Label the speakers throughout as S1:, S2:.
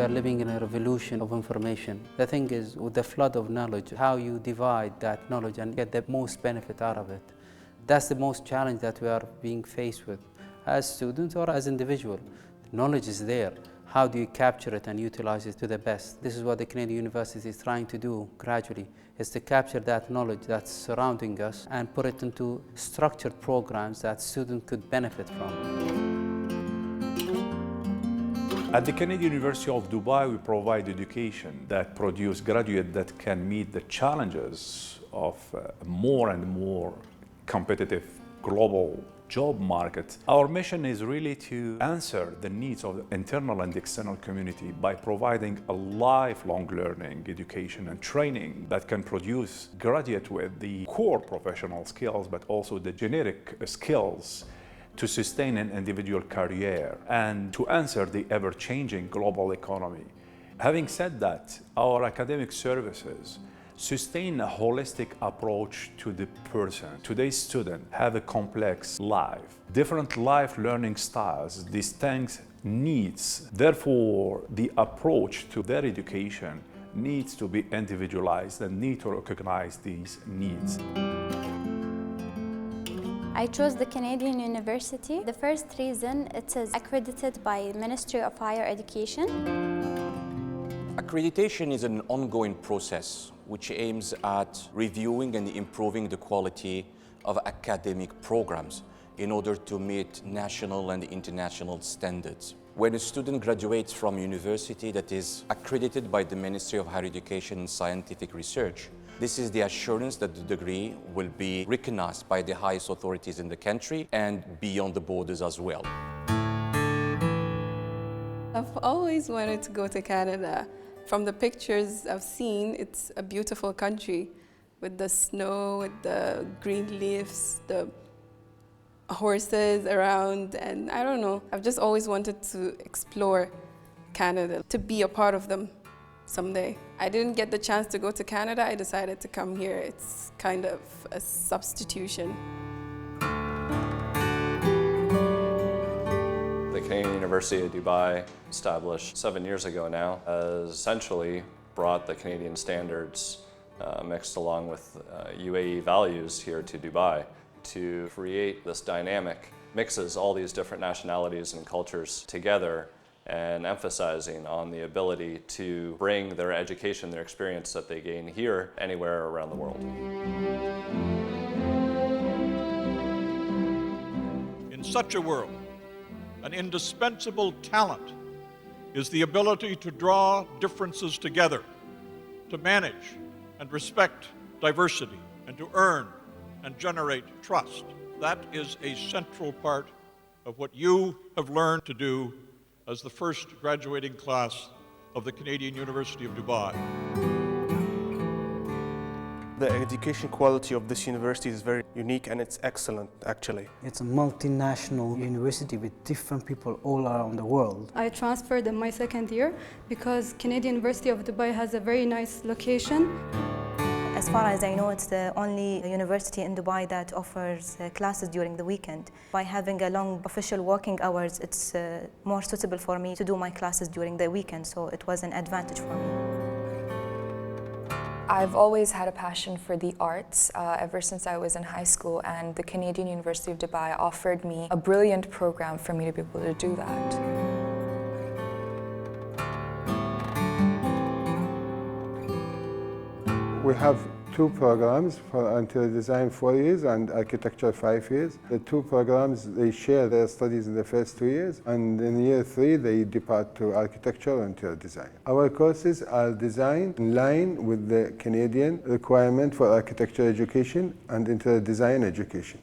S1: are living in a revolution of information. The thing is, with the flood of knowledge, how you divide that knowledge and get the most benefit out of it. That's the most challenge that we are being faced with as students or as individuals. Knowledge is there. How do you capture it and utilize it to the best? This is what the Canadian University is trying to do gradually, is to capture that knowledge that's surrounding us and put it into structured programs that students could benefit from.
S2: At the Canadian University of Dubai, we provide education that produce graduates that can meet the challenges of more and more competitive global job market. Our mission is really to answer the needs of the internal and external community by providing a lifelong learning, education and training that can produce graduates with the core professional skills, but also the generic skills to sustain an individual career and to answer the ever-changing global economy. Having said that, our academic services sustain a holistic approach to the person. Today's students have a complex life, different life learning styles, distinct needs. Therefore, the approach to their education needs to be individualized and need to recognize these needs.
S3: I chose the Canadian University. The first reason, it is accredited by Ministry of Higher Education.
S4: Accreditation is an ongoing process which aims at reviewing and improving the quality of academic programs in order to meet national and international standards. When a student graduates from a university that is accredited by the Ministry of Higher Education and Scientific Research, this is the assurance that the degree will be recognized by the highest authorities in the country and beyond the borders as well.
S5: I've always wanted to go to Canada. From the pictures I've seen, it's a beautiful country with the snow, with the green leaves, the horses around, and I don't know. I've just always wanted to explore Canada, to be a part of them someday. I didn't get the chance to go to Canada. I decided to come here. It's kind of a substitution.
S6: The Canadian University of Dubai, established 7 years ago now, has essentially brought the Canadian standards mixed along with UAE values here to Dubai to create this dynamic, mixes all these different nationalities and cultures together and emphasizing on the ability to bring their education, their experience that they gain here anywhere around the world.
S7: In such a world, an indispensable talent is the ability to draw differences together, to manage and respect diversity, and to earn and generate trust. That is a central part of what you have learned to do as the first graduating class of the Canadian University of Dubai.
S8: The education quality of this university is very unique and it's excellent, actually.
S9: It's a multinational university with different people all around the world.
S10: I transferred in my second year because Canadian University of Dubai has a very nice location.
S11: As far as I know, it's the only university in Dubai that offers classes during the weekend. By having a long official working hours, it's more suitable for me to do my classes during the weekend, so it was an advantage for me.
S12: I've always had a passion for the arts ever since I was in high school, and the Canadian University of Dubai offered me a brilliant program for me to be able to do that.
S13: We have two programs for interior design 4 years and architecture 5 years. The two programs, they share their studies in the first 2 years, and in year 3 they depart to architecture and interior design. Our courses are designed in line with the Canadian requirement for architecture education and interior design education.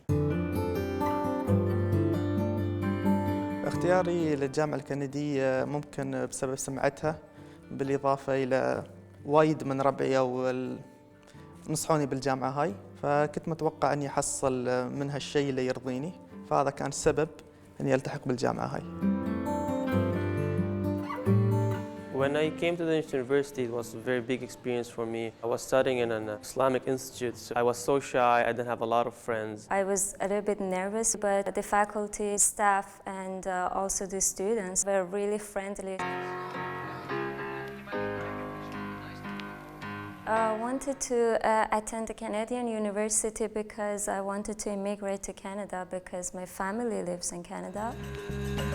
S8: اختياري للجامعة الكندية ممكن بسبب سمعتها، بالإضافة إلى وايد من ربعي نصحوني بالجامعة هاي، فكنت متوقع أني أحصل منها الشيء اللي يرضيني، فهذا كان السبب أني ألتحق بالجامعة هاي.
S14: When I came to the university, it was a very big experience for me. I was studying in an Islamic institute, so I was so shy, I didn't have a lot of friends.
S3: I was a little bit nervous, but the faculty, staff, and also the students were really friendly. I wanted to attend a Canadian university because I wanted to immigrate to Canada because my family lives in Canada.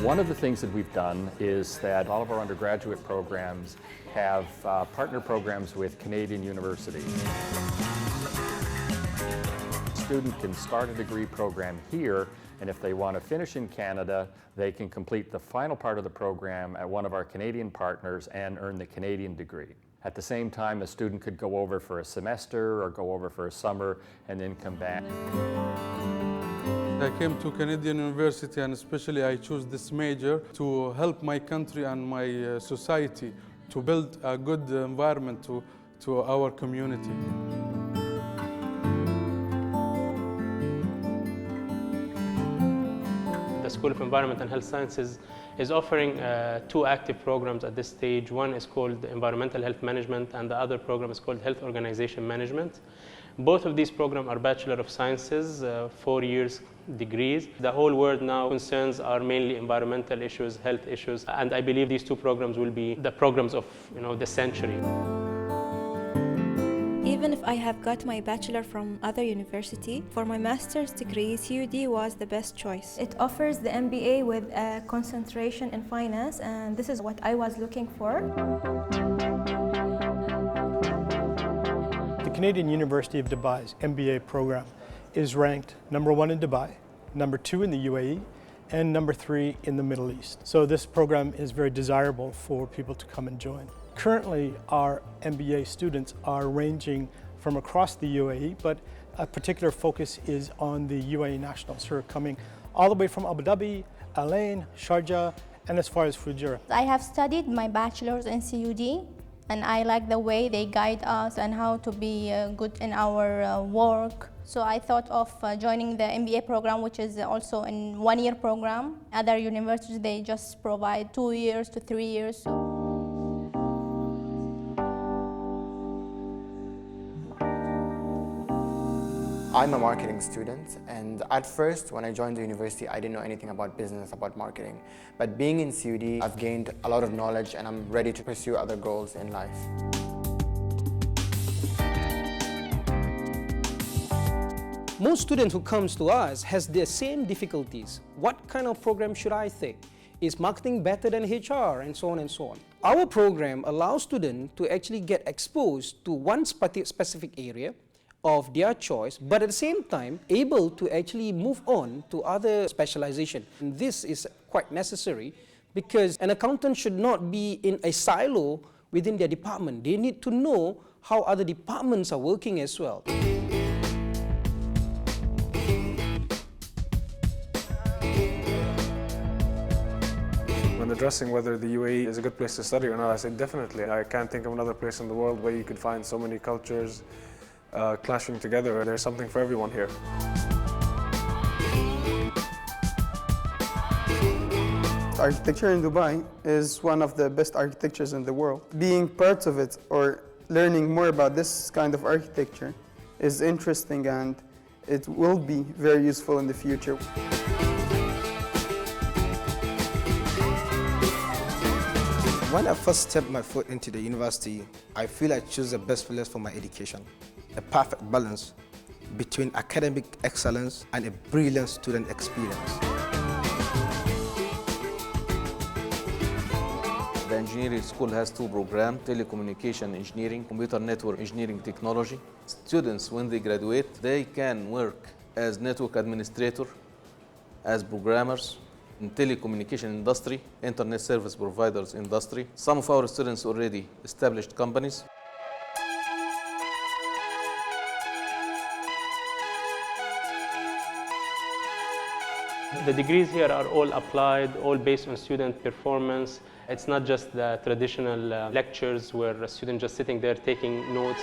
S15: One of the things that we've done is that all of our undergraduate programs have partner programs with Canadian universities. A student can start a degree program here, and if they want to finish in Canada, they can complete the final part of the program at one of our Canadian partners and earn the Canadian degree. At the same time, a student could go over for a semester or go over for a summer and then come back.
S16: I came to Canadian University, and especially I chose this major to help my country and my society to build a good environment to our community.
S17: The School of Environment and Health Sciences is offering two active programs at this stage. One is called Environmental Health Management, and the other program is called Health Organization Management. Both of these programs are Bachelor of Sciences, 4 years degrees. The whole world now concerns are mainly environmental issues, health issues, and I believe these two programs will be the programs of the century.
S18: Even if I have got my bachelor from other university, for my master's degree, CUD was the best choice.
S11: It offers the MBA with a concentration in finance, and this is what I was looking for.
S19: The Canadian University of Dubai's MBA program is ranked #1 in Dubai, #2 in the UAE, and #3 in the Middle East. So this program is very desirable for people to come and join. Currently, our MBA students are ranging from across the UAE, but a particular focus is on the UAE nationals who are coming all the way from Abu Dhabi, Al Ain, Sharjah, and as far as Fujairah.
S20: I have studied my bachelor's in CUD, and I like the way they guide us and how to be good in our work. So I thought of joining the MBA program, which is also a one-year program. Other universities, they just provide 2 years to 3 years.
S21: I'm a marketing student, and at first when I joined the university I didn't know anything about business, about marketing. But being in CUD, I've gained a lot of knowledge and I'm ready to pursue other goals in life.
S22: Most students who comes to us has the same difficulties. What kind of program should I take? Is marketing better than HR, and so on and so on. Our program allows students to actually get exposed to one specific area of their choice, but at the same time able to actually move on to other specialization. And this is quite necessary because an accountant should not be in a silo within their department. They need to know how other departments are working as well.
S23: When addressing whether the UAE is a good place to study or not, I said definitely. I can't think of another place in the world where you could find so many cultures clashing together. There's something for everyone here.
S24: Architecture in Dubai is one of the best architectures in the world. Being part of it or learning more about this kind of architecture is interesting, and it will be very useful in the future.
S25: When I first stepped my foot into the university, I feel I chose the best place for my education. A perfect balance between academic excellence and a brilliant student experience.
S26: The engineering school has two programs: telecommunication engineering, computer network engineering technology. Students, when they graduate, they can work as network administrator, as programmers, in telecommunication industry, internet service providers industry. Some of our students already established companies.
S17: The degrees here are all applied, all based on student performance. It's not just the traditional lectures where a student just sitting there taking notes.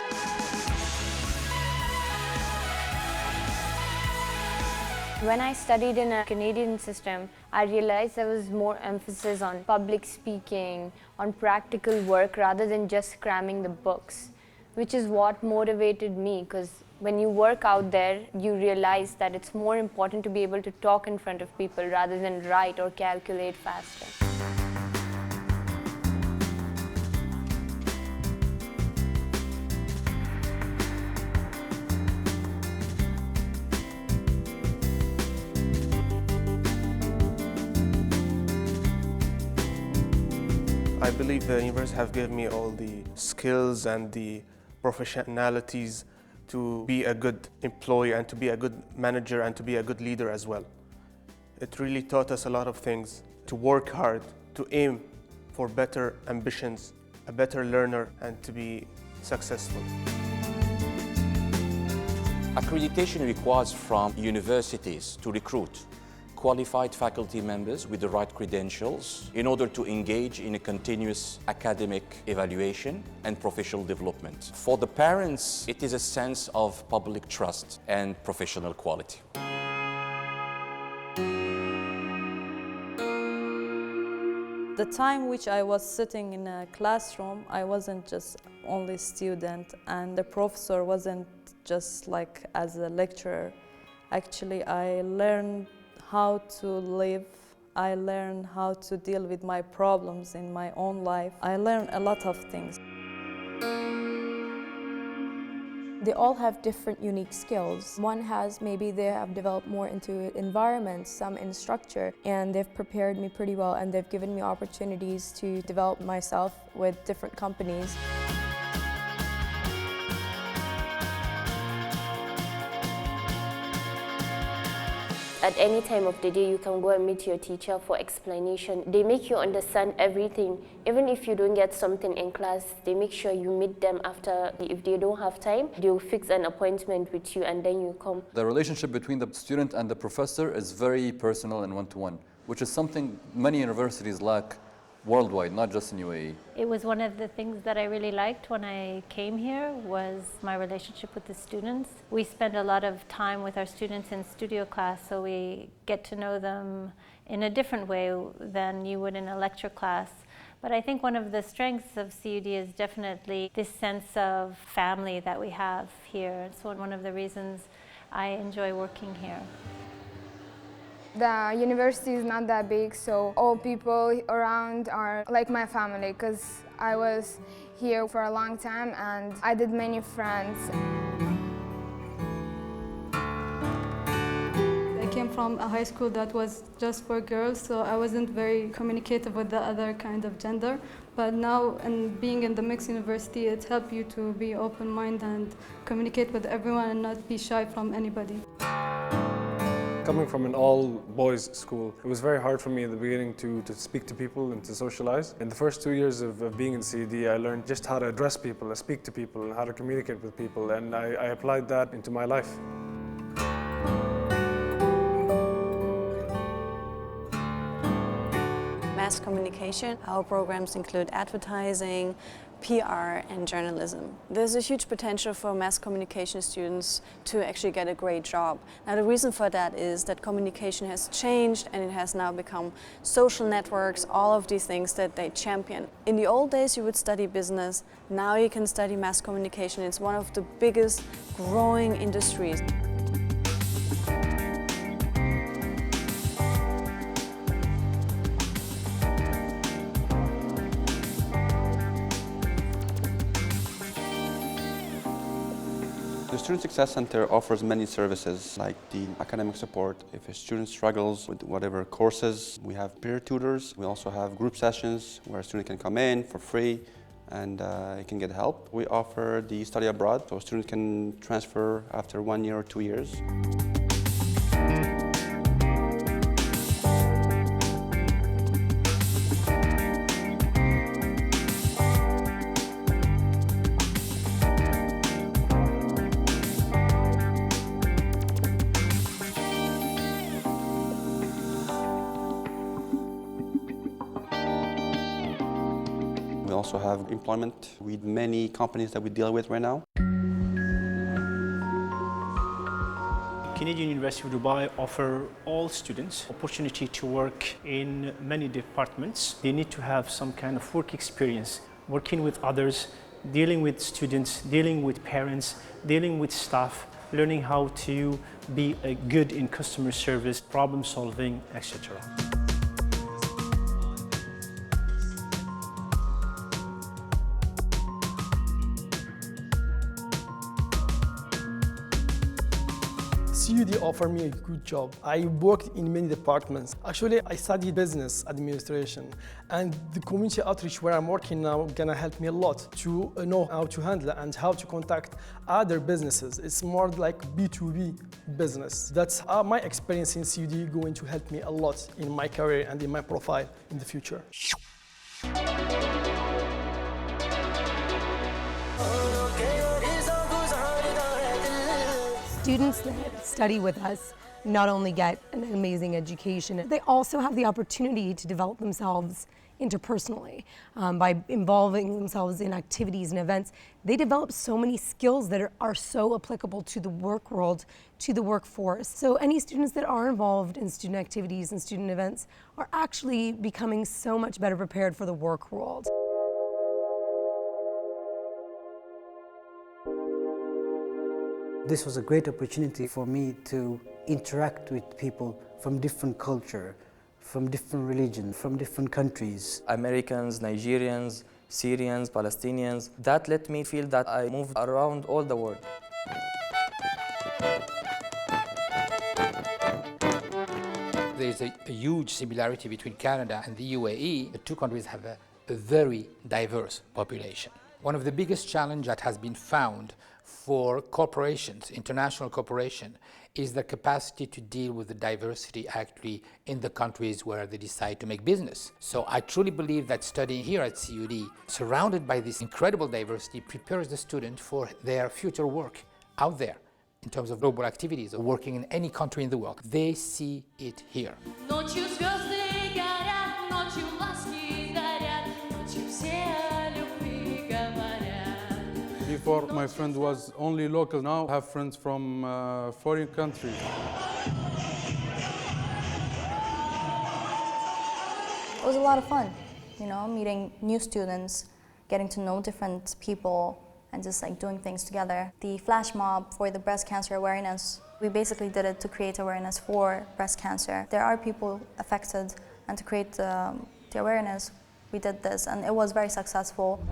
S27: When I studied in a Canadian system, I realized there was more emphasis on public speaking, on practical work rather than just cramming the books, which is what motivated me, because when you work out there, you realize that it's more important to be able to talk in front of people rather than write or calculate faster.
S1: I believe the university have given me all the skills and the professionalities to be a good employee and to be a good manager and to be a good leader as well. It really taught us a lot of things, to work hard, to aim for better ambitions, a better learner, and to be successful.
S2: Accreditation requires from universities to recruit qualified faculty members with the right credentials in order to engage in a continuous academic evaluation and professional development. For the parents, it is a sense of public trust and professional quality.
S4: The time which I was sitting in a classroom, I wasn't just only student, and the professor wasn't just like as a lecturer. Actually, I learned how to live. I learned how to deal with my problems in my own life. I learned a lot of things.
S5: They all have different unique skills. One has, maybe they have developed more into environment, some in structure, and they've prepared me pretty well, and they've given me opportunities to develop myself with different companies.
S27: At any time of the day, you can go and meet your teacher for explanation. They make you understand everything. Even if you don't get something in class, they make sure you meet them after. If they don't have time, they'll fix an appointment with you and then you come.
S6: The relationship between the student and the professor is very personal and one-to-one, which is something many universities lack worldwide, not just in UAE.
S7: It was one of the things that I really liked when I came here was my relationship with the students. We spend a lot of time with our students in studio class, so we get to know them in a different way than you would in a lecture class. But I think one of the strengths of CUD is definitely this sense of family that we have here. So one of the reasons I enjoy working here.
S9: The university is not that big, so all people around are like my family, because I was here for a long time and I did many friends.
S10: I came from a high school that was just for girls, so I wasn't very communicative with the other kind of gender. But now, and being in the mixed university, it helped you to be open-minded and communicate with everyone and not be shy from anybody.
S23: Coming from an all-boys school, it was very hard for me in the beginning to speak to people and to socialize. In the first 2 years of being in CUD, I learned just how to address people, to speak to people, and how to communicate with people, and I applied that into my life.
S28: Mass communication. Our programs include advertising, PR, and journalism. There's a huge potential for mass communication students to actually get a great job. Now, the reason for that is that communication has changed and it has now become social networks, all of these things that they champion. In the old days, you would study business. Now you can study mass communication. It's one of the biggest growing industries.
S29: The Student Success Center offers many services like the academic support. If a student struggles with whatever courses, we have peer tutors. We also have group sessions where a student can come in for free and can get help. We offer the study abroad, so a student can transfer after 1 year or 2 years. We also have employment with many companies that we deal with right now.
S19: Canadian University of Dubai offer all students opportunity to work in many departments. They need to have some kind of work experience, working with others, dealing with students, dealing with parents, dealing with staff, learning how to be good in customer service, problem solving, etc.
S30: CUD
S3: CUD offered me a good job. I worked in many departments. Actually, I studied business administration, and the community outreach where I'm working now gonna help me a lot to know how to handle and how to contact other businesses. It's more like B2B business. That's my experience in CUD going to help me a lot in my career and in my profile in the future.
S8: Students that study with us not only get an amazing education, they also have the opportunity to develop themselves interpersonally by involving themselves in activities and events. They develop so many skills that are so applicable to the work world, to the workforce. So any students that are involved in student activities and student events are actually becoming so much better prepared for the work world.
S11: This was a great opportunity for me to interact with people from different culture, from different religions, from different countries.
S12: Americans, Nigerians, Syrians, Palestinians. That let me feel that I moved around all the world.
S13: There's a huge similarity between Canada and the UAE. The two countries have a very diverse population. One of the biggest challenges that has been found for corporations, international corporations, is the capacity to deal with the diversity actually in the countries where they decide to make business. So I truly believe that studying here at CUD, surrounded by this incredible diversity, prepares the student for their future work out there in terms of global activities or working in any country in the world. They see it here.
S14: Before, my friend was only local. Now I have friends from foreign countries.
S15: It was a lot of fun, you know, meeting new students, getting to know different people, and just like doing things together. The flash mob for the breast cancer awareness, we basically did it to create awareness for breast cancer. There are people affected, and to create the awareness, we did this, and it was very successful.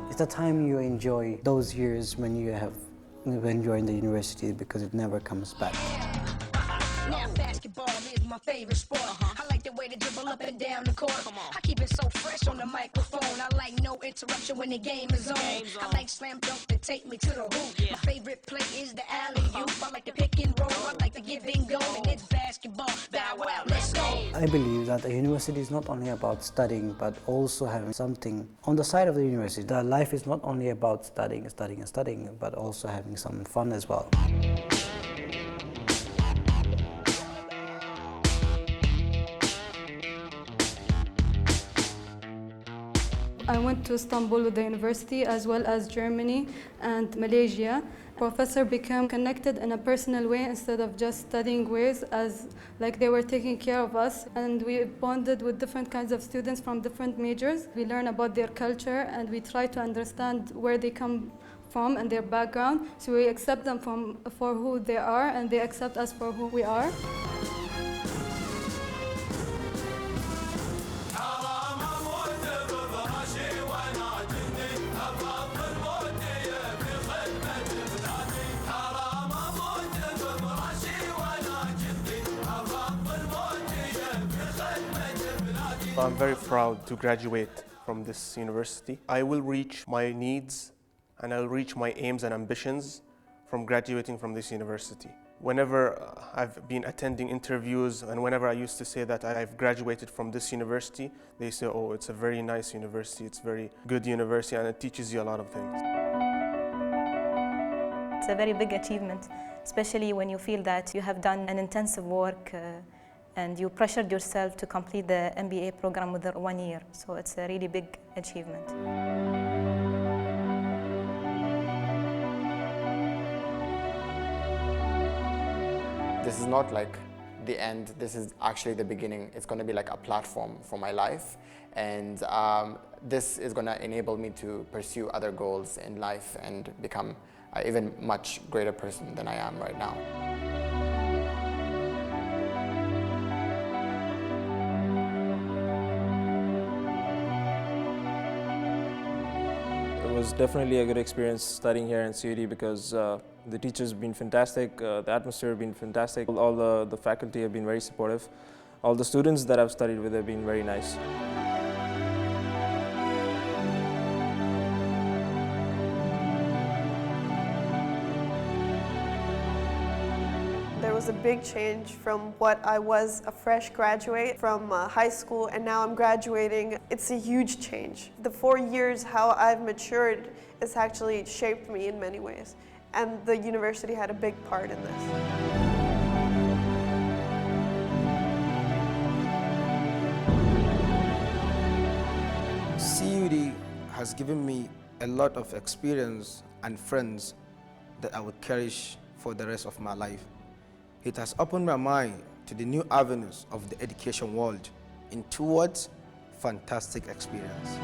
S11: It's the time you enjoy those years when you're in the university, because it never comes back.
S16: Now basketball is my favorite sport. I like the way they dribble up and down the court. I keep it so fresh on the microphone. I like no interruption when the game is on. I like slam dunk to take me to the hoop. My favorite play is the alley-oop. I like the pick and roll. I like the give and go. And it's basketball. Bow wow, let's go.
S11: I believe that a university is not only about studying, but also having something on the side of the university. That life is not only about studying, but also having some fun as well.
S10: I went to Istanbul with the university as well as Germany and Malaysia. Professor became connected in a personal way instead of just studying ways, as like they were taking care of us, and we bonded with different kinds of students from different majors. We learn about their culture and we try to understand where they come from and their background, so we accept them for who they are and they accept us for who we are.
S1: I'm very proud to graduate from this university. I will reach my needs and I'll reach my aims and ambitions from graduating from this university. Whenever I've been attending interviews and whenever I used to say that I've graduated from this university, they say, oh, it's a very nice university, it's a very good university, and it teaches you a lot of things.
S15: It's a very big achievement, especially when you feel that you have done an intensive work and you pressured yourself to complete the MBA program within 1 year. So it's a really big achievement.
S21: This is not like the end, this is actually the beginning. It's going to be like a platform for my life, and this is going to enable me to pursue other goals in life and become an even much greater person than I am right now.
S1: It was
S2: was definitely a good experience studying here in CUD because the teachers have been fantastic, the atmosphere has been fantastic, all the faculty have been very supportive. All the students that I've studied with have been very nice.
S4: There was a big change from what I was a fresh graduate from high school, and now I'm graduating. It's a huge change. The 4 years how I've matured has actually shaped me in many ways, and the university had a big part in this.
S17: CUD has given me a lot of experience and friends that I would cherish for the rest of my life. It has opened my mind to the new avenues of the education world in towards fantastic experience.